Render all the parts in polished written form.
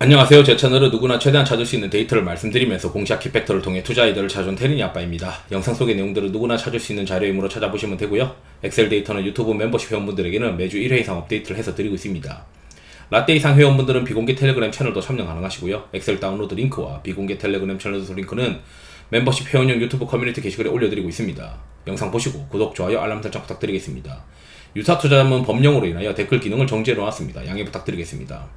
안녕하세요. 제 채널은 누구나 최대한 찾을 수 있는 데이터를 말씀드리면서 공시학 키팩터를 통해 투자 아이디어를 찾아준 테린이 아빠입니다. 영상 속의 내용들은 누구나 찾을 수 있는 자료이므로 찾아보시면 되고요. 엑셀 데이터는 유튜브 멤버십 회원분들에게는 매주 1회 이상 업데이트를 해서 드리고 있습니다. 라떼 이상 회원분들은 비공개 텔레그램 채널도 참여 가능하시고요. 엑셀 다운로드 링크와 비공개 텔레그램 채널 소스 링크는 멤버십 회원용 유튜브 커뮤니티 게시글에 올려드리고 있습니다. 영상 보시고 구독, 좋아요, 알람 설정 부탁드리겠습니다. 유사 투자자문 법령으로 인하여 댓글 기능을 정지해 놓았습니다. 양해 부탁드리겠습니다.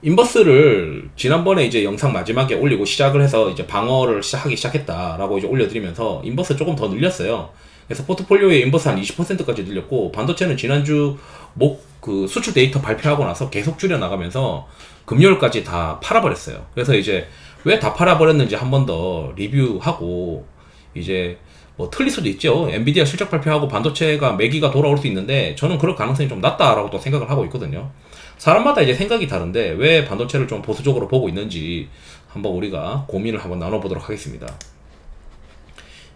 인버스를 지난번에 이제 영상 마지막에 올리고 시작을 해서 이제 방어를 하기 시작했다라고 이제 올려드리면서 인버스 조금 더 늘렸어요. 그래서 포트폴리오의 인버스 한 20%까지 늘렸고, 반도체는 지난주 그 수출 데이터 발표하고 나서 계속 줄여나가면서 금요일까지 다 팔아버렸어요. 그래서 이제 왜 다 팔아버렸는지 한 번 더 리뷰하고, 이제 뭐 틀릴 수도 있죠. 엔비디아 실적 발표하고 반도체가 매기가 돌아올 수 있는데, 저는 그럴 가능성이 좀 낮다라고 또 생각을 하고 있거든요. 사람마다 이제 생각이 다른데 왜 반도체를 좀 보수적으로 보고 있는지 한번 우리가 고민을 한번 나눠보도록 하겠습니다.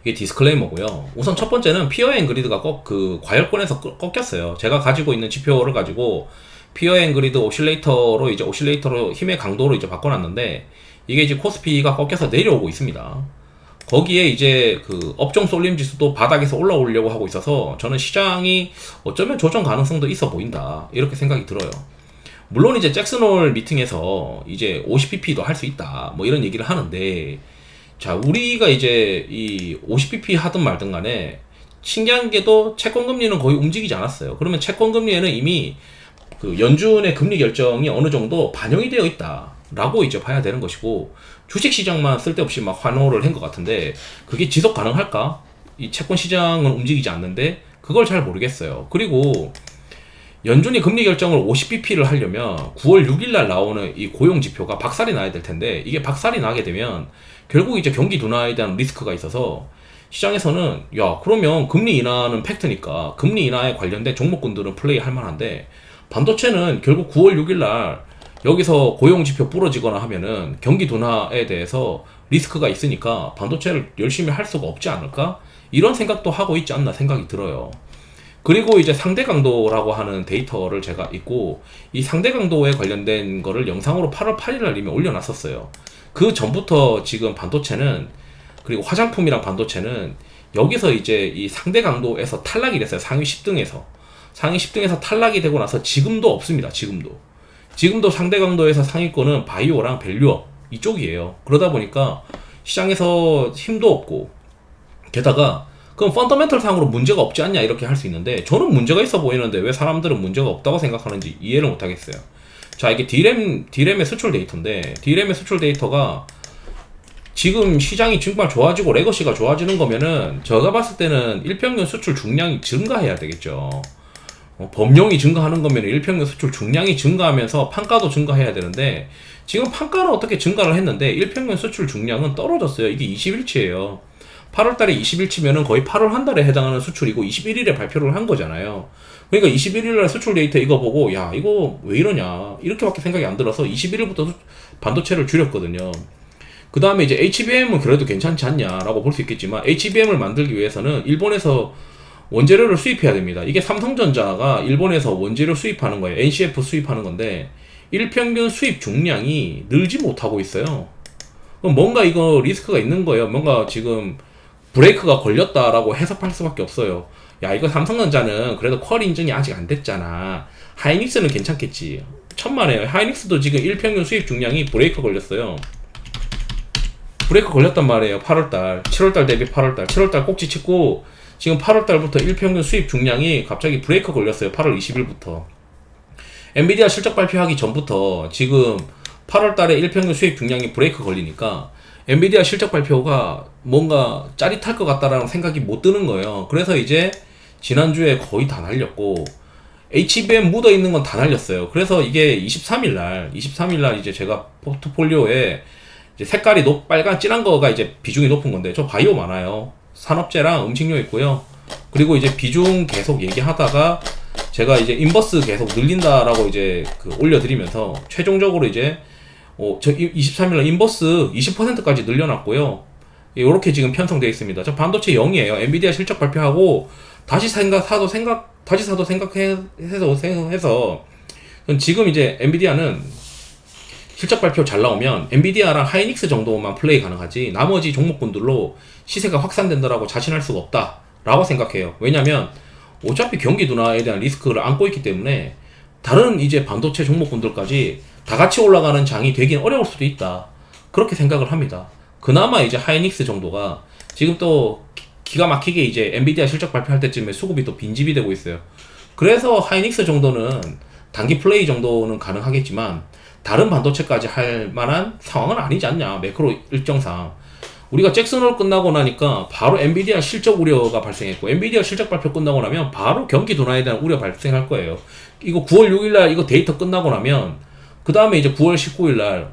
이게 디스클레이머고요. 우선 첫 번째는 피어 앤 그리드가 그 과열권에서 꺾였어요. 제가 가지고 있는 지표를 가지고 피어 앤 그리드 오실레이터로 이제 오실레이터로 힘의 강도로 이제 바꿔놨는데, 이게 이제 코스피가 꺾여서 내려오고 있습니다. 거기에 이제 그 업종 쏠림 지수도 바닥에서 올라오려고 하고 있어서 저는 시장이 어쩌면 조정 가능성도 있어 보인다, 이렇게 생각이 들어요. 물론 이제 잭슨홀 미팅에서 이제 50pp도 할 수 있다, 뭐 이런 얘기를 하는데, 자, 우리가 이제 이 50pp 하든 말든 간에 신기한 게도 채권금리는 거의 움직이지 않았어요. 그러면 채권금리에는 이미 그 연준의 금리 결정이 어느 정도 반영이 되어 있다라고 이제 봐야 되는 것이고, 주식시장만 쓸데없이 막 환호를 한 것 같은데 그게 지속 가능할까? 이 채권시장은 움직이지 않는데 그걸 잘 모르겠어요. 그리고 연준이 금리 결정을 50bp를 하려면 9월 6일날 나오는 이 고용지표가 박살이 나야 될 텐데, 이게 박살이 나게 되면 결국 이제 경기 둔화에 대한 리스크가 있어서 시장에서는 야, 그러면 금리 인하는 팩트니까 금리 인하에 관련된 종목군들은 플레이 할 만한데, 반도체는 결국 9월 6일날 여기서 고용지표 부러지거나 하면은 경기 둔화에 대해서 리스크가 있으니까 반도체를 열심히 할 수가 없지 않을까? 이런 생각도 하고 있지 않나 생각이 들어요. 그리고 이제 상대 강도라고 하는 데이터를 제가 있고, 이 상대 강도에 관련된 거를 영상으로 8월 8일날 이미 올려놨었어요. 그 전부터 지금 반도체는, 그리고 화장품이랑 반도체는 여기서 이제 이 상대 강도에서 탈락이 됐어요. 상위 10등에서 탈락이 되고 나서 지금도 없습니다. 지금도 상대 강도에서 상위권은 바이오랑 밸류업 이쪽이에요. 그러다 보니까 시장에서 힘도 없고, 게다가 그럼 펀더멘털 상으로 문제가 없지 않냐 이렇게 할 수 있는데, 저는 문제가 있어 보이는데 왜 사람들은 문제가 없다고 생각하는지 이해를 못 하겠어요. 자, 이게 D램의 수출 데이터인데, D램의 수출 데이터가 지금 시장이 정말 좋아지고 레거시가 좋아지는 거면은 제가 봤을 때는 일평균 수출 중량이 증가해야 되겠죠. 범용이 증가하는 거면 일평균 수출 중량이 증가하면서 판가도 증가해야 되는데, 지금 판가는 어떻게 증가를 했는데 일평균 수출 중량은 떨어졌어요. 이게 20일치예요. 8월달에 20일치면은 거의 8월 한 달에 해당하는 수출이고 21일에 발표를 한 거잖아요. 그러니까 21일날 수출 데이터 이거 보고 야, 이거 왜 이러냐 이렇게밖에 생각이 안 들어서 21일부터 반도체를 줄였거든요. 그 다음에 이제 HBM은 그래도 괜찮지 않냐라고 볼 수 있겠지만, HBM을 만들기 위해서는 일본에서 원재료를 수입해야 됩니다. 이게 삼성전자가 일본에서 원재료 수입하는 거예요. NCF 수입하는 건데 일평균 수입 중량이 늘지 못하고 있어요. 그럼 뭔가 이거 리스크가 있는 거예요. 뭔가 지금 브레이크가 걸렸다라고 해석할 수밖에 없어요. 야, 이거 삼성전자는 그래도 퀄 인증이 아직 안 됐잖아. 하이닉스는 괜찮겠지. 천만에요. 하이닉스도 지금 일평균 수입 중량이 브레이크 걸렸어요. 브레이크 걸렸단 말이에요. 8월달, 7월달 대비 8월달, 7월달 꼭지 찍고 지금 8월달부터 일평균 수입 중량이 갑자기 브레이크 걸렸어요. 8월 20일부터. 엔비디아 실적 발표하기 전부터 지금 8월달에 일평균 수입 중량이 브레이크 걸리니까 엔비디아 실적 발표가 뭔가 짜릿할 것 같다라는 생각이 못 드는 거예요. 그래서 이제 지난주에 거의 다 날렸고, HBM 묻어있는 건 다 날렸어요. 그래서 이게 23일날 이제 제가 포트폴리오에 이제 색깔이 빨간 진한 거가 이제 비중이 높은 건데, 저 바이오 많아요. 산업재랑 음식료 있고요. 그리고 이제 비중 계속 얘기하다가 제가 이제 인버스 계속 늘린다라고 이제 그 올려드리면서 최종적으로 이제 저 23일날 인버스 20%까지 늘려놨고요. 이렇게 지금 편성되어 있습니다. 저 반도체 0이에요. 엔비디아 실적 발표하고 다시 사도 생각해서 지금 이제 엔비디아는 실적 발표 잘 나오면 엔비디아랑 하이닉스 정도만 플레이 가능하지 나머지 종목군들로 시세가 확산된다라고 자신할 수가 없다라고 생각해요. 왜냐면 어차피 경기 둔화에 대한 리스크를 안고 있기 때문에 다른 이제 반도체 종목군들까지 다 같이 올라가는 장이 되긴 어려울 수도 있다. 그렇게 생각을 합니다. 그나마 이제 하이닉스 정도가 지금 또 기가 막히게 이제 엔비디아 실적 발표할 때쯤에 수급이 또 빈집이 되고 있어요. 그래서 하이닉스 정도는 단기 플레이 정도는 가능하겠지만 다른 반도체까지 할 만한 상황은 아니지 않냐. 매크로 일정상 우리가 잭슨홀 끝나고 나니까 바로 엔비디아 실적 우려가 발생했고 엔비디아 실적 발표 끝나고 나면 바로 경기 둔화에 대한 우려 발생할 거예요. 이거 9월 6일날 이거 데이터 끝나고 나면 그 다음에 이제 9월 19일날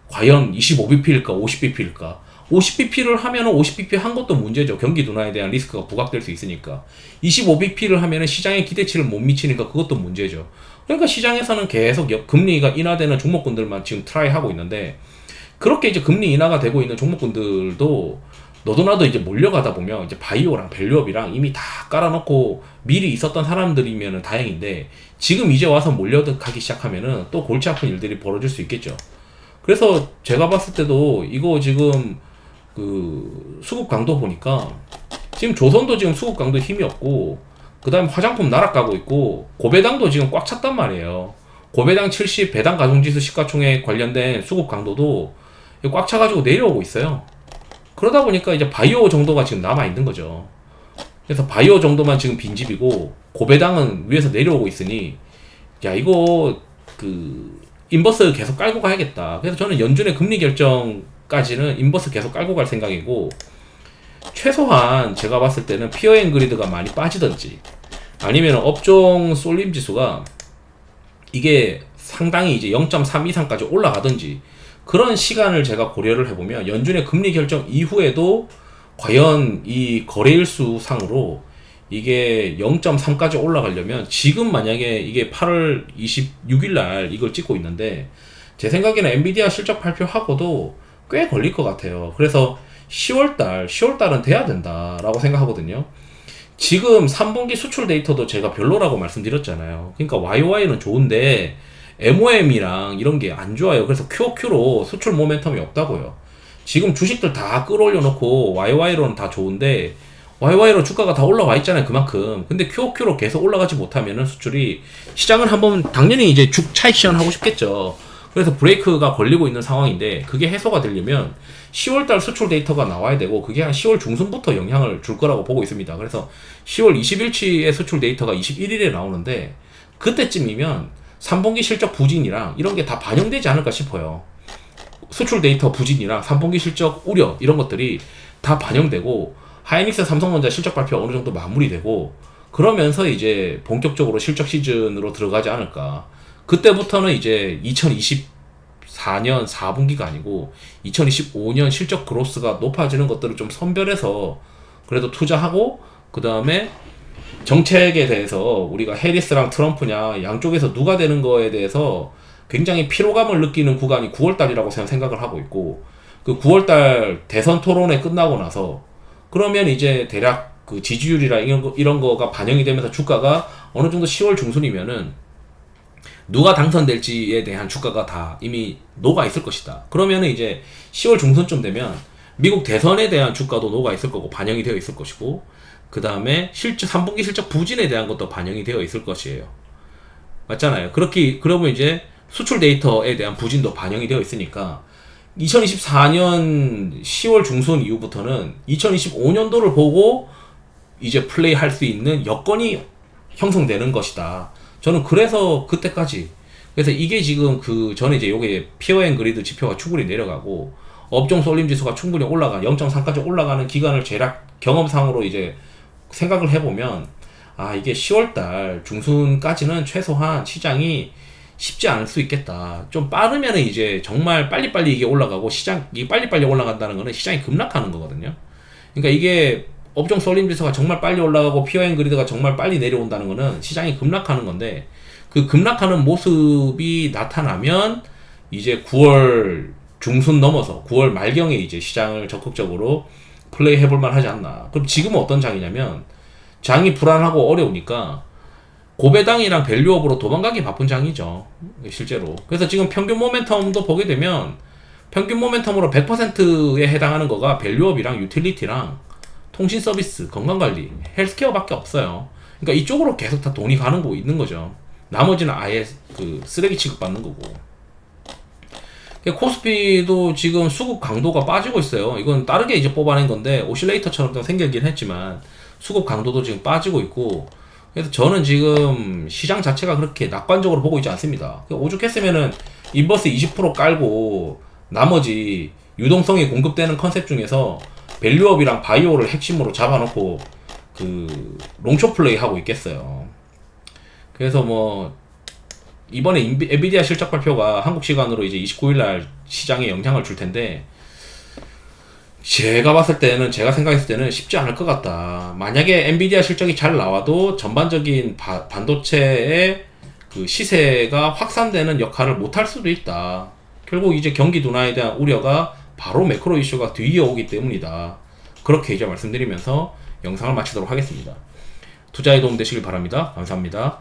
과연 25bp일까 50bp일까 50bp를 하면은 50bp 한 것도 문제죠. 경기 둔화에 대한 리스크가 부각될 수 있으니까 25bp를 하면은 시장의 기대치를 못 미치니까 그것도 문제죠. 그러니까 시장에서는 계속 금리가 인하되는 종목군들만 지금 트라이 하고 있는데 그렇게 이제 금리 인하가 되고 있는 종목군들도 너도 나도 이제 몰려가다 보면 이제 바이오랑 밸류업이랑 이미 다 깔아놓고 미리 있었던 사람들이면은 다행인데 지금 이제 와서 몰려가기 시작하면은 또 골치 아픈 일들이 벌어질 수 있겠죠. 그래서 제가 봤을 때도 이거 지금 그 수급 강도 보니까 지금 조선도 지금 수급 강도 힘이 없고 그 다음에 화장품 나락가고 있고 고배당도 지금 꽉 찼단 말이에요. 고배당 70 배당 가중지수 시가총액 관련된 수급 강도도 꽉 차가지고 내려오고 있어요. 그러다 보니까 이제 바이오 정도가 지금 남아있는 거죠. 그래서 바이오 정도만 지금 빈집이고 고배당은 위에서 내려오고 있으니 야 이거 그 인버스 계속 깔고 가야겠다. 그래서 저는 연준의 금리 결정까지는 인버스 계속 깔고 갈 생각이고 최소한 제가 봤을 때는 피어 앤 그리드가 많이 빠지든지 아니면 업종 쏠림 지수가 이게 상당히 이제 0.3 이상까지 올라가든지 그런 시간을 제가 고려를 해보면 연준의 금리 결정 이후에도 과연 이 거래일수 상으로 이게 0.3까지 올라가려면 지금 만약에 이게 8월 26일 날 이걸 찍고 있는데 제 생각에는 엔비디아 실적 발표하고도 꽤 걸릴 것 같아요. 그래서 10월달은 돼야 된다라고 생각하거든요. 지금 3분기 수출 데이터도 제가 별로라고 말씀드렸잖아요. 그러니까 YOY는 좋은데 MOM이랑 이런 게 안 좋아요. 그래서 QOQ로 수출 모멘텀이 없다고요. 지금 주식들 다 끌어올려 놓고 YOY로는 다 좋은데 YY로 주가가 다 올라와 있잖아요. 그만큼. 근데 QOQ로 계속 올라가지 못하면은 수출이 시장은 한번 당연히 이제 죽 차익 실현하고 싶겠죠. 그래서 브레이크가 걸리고 있는 상황인데 그게 해소가 되려면 10월달 수출 데이터가 나와야 되고 그게 한 10월 중순부터 영향을 줄 거라고 보고 있습니다. 그래서 10월 20일치의 수출 데이터가 21일에 나오는데 그때쯤이면 3분기 실적 부진이랑 이런 게 다 반영되지 않을까 싶어요. 수출 데이터 부진이랑 3분기 실적 우려 이런 것들이 다 반영되고 하이닉스 삼성전자 실적 발표 어느 정도 마무리되고 그러면서 이제 본격적으로 실적 시즌으로 들어가지 않을까. 그때부터는 이제 2024년 4분기가 아니고 2025년 실적 그로스가 높아지는 것들을 좀 선별해서 그래도 투자하고 그 다음에 정책에 대해서 우리가 해리스랑 트럼프냐 양쪽에서 누가 되는 거에 대해서 굉장히 피로감을 느끼는 구간이 9월달이라고 생각을 하고 있고 그 9월달 대선 토론회 끝나고 나서 그러면 이제 대략 그 지지율이라 이런 거가 반영이 되면서 주가가 어느 정도 10월 중순이면은 누가 당선될지에 대한 주가가 다 이미 녹아 있을 것이다. 그러면은 이제 10월 중순쯤 되면 미국 대선에 대한 주가도 녹아 있을 거고 반영이 되어 있을 것이고 그 다음에 3분기 실적 부진에 대한 것도 반영이 되어 있을 것이에요. 맞잖아요. 그러면 이제 수출 데이터에 대한 부진도 반영이 되어 있으니까 2024년 10월 중순 이후부터는 2025년도를 보고 이제 플레이 할 수 있는 여건이 형성되는 것이다. 저는 그래서 그때까지 그래서 이게 지금 저는 이제 요게 피어 앤 그리드 지표가 충분히 내려가고 업종 쏠림 지수가 충분히 0.3까지 올라가는 기간을 대략 경험상으로 이제 생각을 해보면 이게 10월달 중순까지는 최소한 시장이 쉽지 않을 수 있겠다. 좀 빠르면은 이제 정말 빨리빨리 이게 올라가고 시장이 빨리빨리 올라간다는 거는 시장이 급락하는 거거든요. 그러니까 이게 업종 쏠림 지수가 정말 빨리 올라가고 피어 앤 그리드가 정말 빨리 내려온다는 거는 시장이 급락하는 건데 그 급락하는 모습이 나타나면 이제 9월 중순 넘어서 9월 말경에 이제 시장을 적극적으로 플레이 해볼 만 하지 않나. 그럼 지금은 어떤 장이냐면 장이 불안하고 어려우니까 고배당이랑 밸류업으로 도망가기 바쁜 장이죠. 실제로. 그래서 지금 평균 모멘텀도 보게 되면 평균 모멘텀으로 100%에 해당하는 거가 밸류업이랑 유틸리티랑 통신 서비스, 건강관리, 헬스케어밖에 없어요. 그러니까 이쪽으로 계속 다 돈이 가는 거 있는 거죠. 나머지는 아예 그 쓰레기 취급받는 거고. 코스피도 지금 수급 강도가 빠지고 있어요. 이건 다르게 이제 뽑아낸 건데 오실레이터처럼 생기긴 했지만 수급 강도도 지금 빠지고 있고, 그래서 저는 지금 시장 자체가 그렇게 낙관적으로 보고 있지 않습니다. 오죽했으면은 인버스 20% 깔고 나머지 유동성이 공급되는 컨셉 중에서 밸류업이랑 바이오를 핵심으로 잡아놓고 그 롱쇼 플레이 하고 있겠어요. 그래서 뭐 이번에 엔비디아 실적 발표가 한국 시간으로 이제 29일날 시장에 영향을 줄 텐데, 제가 생각했을 때는 쉽지 않을 것 같다. 만약에 엔비디아 실적이 잘 나와도 전반적인 반도체의 그 시세가 확산되는 역할을 못할 수도 있다. 결국 이제 경기 둔화에 대한 우려가 바로 매크로 이슈가 뒤이어 오기 때문이다. 그렇게 이제 말씀드리면서 영상을 마치도록 하겠습니다. 투자에 도움 되시길 바랍니다. 감사합니다.